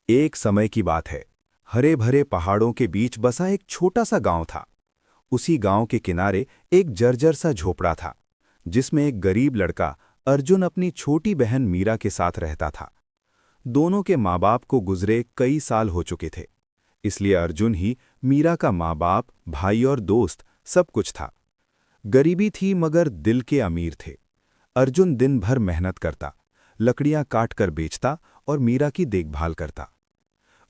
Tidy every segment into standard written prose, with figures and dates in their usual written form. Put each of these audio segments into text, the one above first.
एक समय की बात है। हरे भरे पहाड़ों के बीच बसा एक छोटा सा गांव था। उसी गांव के किनारे एक जर्जर सा झोपड़ा था, जिसमें एक गरीब लड़का अर्जुन अपनी छोटी बहन मीरा के साथ रहता था। दोनों के माँ बाप को गुजरे कई साल हो चुके थे, इसलिए अर्जुन ही मीरा का माँ बाप, भाई और दोस्त सब कुछ था। गरीबी थी मगर दिल के अमीर थे। अर्जुन दिन भर मेहनत करता, लकड़ियां काट कर बेचता और मीरा की देखभाल करता।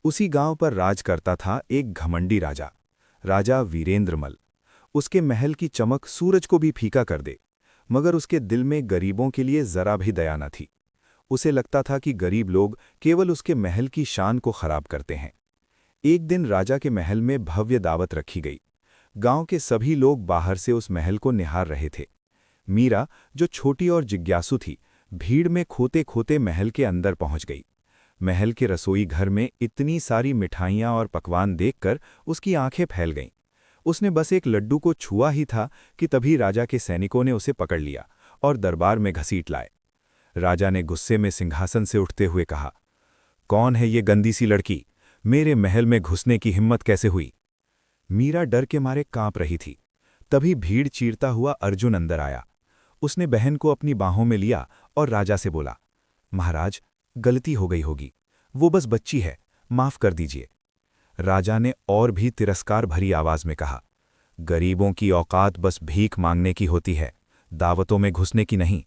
उसी गांव पर राज करता था एक घमंडी राजा, राजा वीरेंद्रमल। उसके महल की चमक सूरज को भी फीका कर दे, मगर उसके दिल में गरीबों के लिए जरा भी दया न थी। उसे लगता था कि गरीब लोग केवल उसके महल की शान को खराब करते हैं। एक दिन राजा के महल में भव्य दावत रखी गई। गांव के सभी लोग बाहर से उस महल को निहार रहे थे। मीरा, जो छोटी और जिज्ञासु थी, भीड़ में खोते खोते महल के अंदर पहुंच गई। महल के रसोई घर में इतनी सारी मिठाइयाँ और पकवान देखकर उसकी आंखें फैल गईं। उसने बस एक लड्डू को छुआ ही था कि तभी राजा के सैनिकों ने उसे पकड़ लिया और दरबार में घसीट लाए। राजा ने गुस्से में सिंहासन से उठते हुए कहा, कौन है ये गंदी सी लड़की? मेरे महल में घुसने की हिम्मत कैसे हुई? मीरा डर के मारे कांप रही थी। तभी भीड़ चीरता हुआ अर्जुन अंदर आया। उसने बहन को अपनी बाहों में लिया और राजा से बोला, महाराज, गलती हो गई होगी, वो बस बच्ची है, माफ कर दीजिए। राजा ने और भी तिरस्कार भरी आवाज में कहा, गरीबों की औकात बस भीख मांगने की होती है, दावतों में घुसने की नहीं।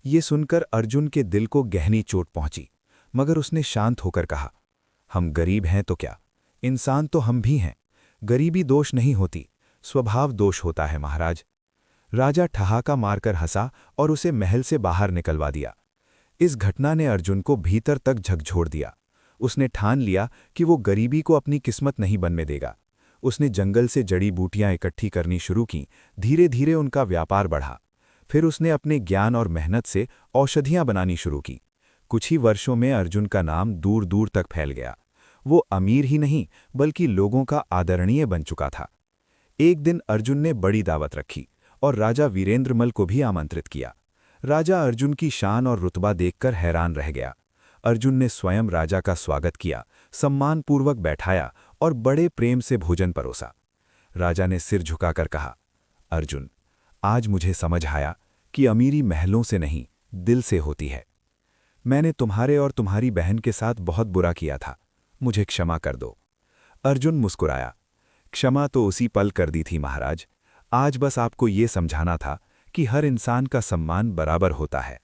ये सुनकर अर्जुन के दिल को गहरी चोट पहुंची, मगर उसने शांत होकर कहा, हम गरीब हैं तो क्या, इंसान तो हम भी हैं। गरीबी दोष नहीं होती, स्वभाव दोष होता है महाराज। राजा ठहाका मारकर हंसा और उसे महल से बाहर निकलवा दिया। इस घटना ने अर्जुन को भीतर तक झकझोर दिया। उसने ठान लिया कि वो गरीबी को अपनी किस्मत नहीं बनने देगा। उसने जंगल से जड़ी बूटियां इकट्ठी करनी शुरू की। धीरे धीरे उनका व्यापार बढ़ा। फिर उसने अपने ज्ञान और मेहनत से औषधियां बनानी शुरू की। कुछ ही वर्षों में अर्जुन का नाम दूर दूर तक फैल गया। वो अमीर ही नहीं बल्कि लोगों का आदरणीय बन चुका था। एक दिन अर्जुन ने बड़ी दावत रखी और राजा वीरेंद्रमल को भी आमंत्रित किया। राजा अर्जुन की शान और रुतबा देखकर हैरान रह गया। अर्जुन ने स्वयं राजा का स्वागत किया, सम्मानपूर्वक बैठाया और बड़े प्रेम से भोजन परोसा। राजा ने सिर झुकाकर कहा, अर्जुन, आज मुझे समझ आया कि अमीरी महलों से नहीं, दिल से होती है। मैंने तुम्हारे और तुम्हारी बहन के साथ बहुत बुरा किया था, मुझे क्षमा कर दो। अर्जुन मुस्कुराया, क्षमा तो उसी पल कर दी थी महाराज। आज बस आपको ये समझाना था कि हर इंसान का सम्मान बराबर होता है।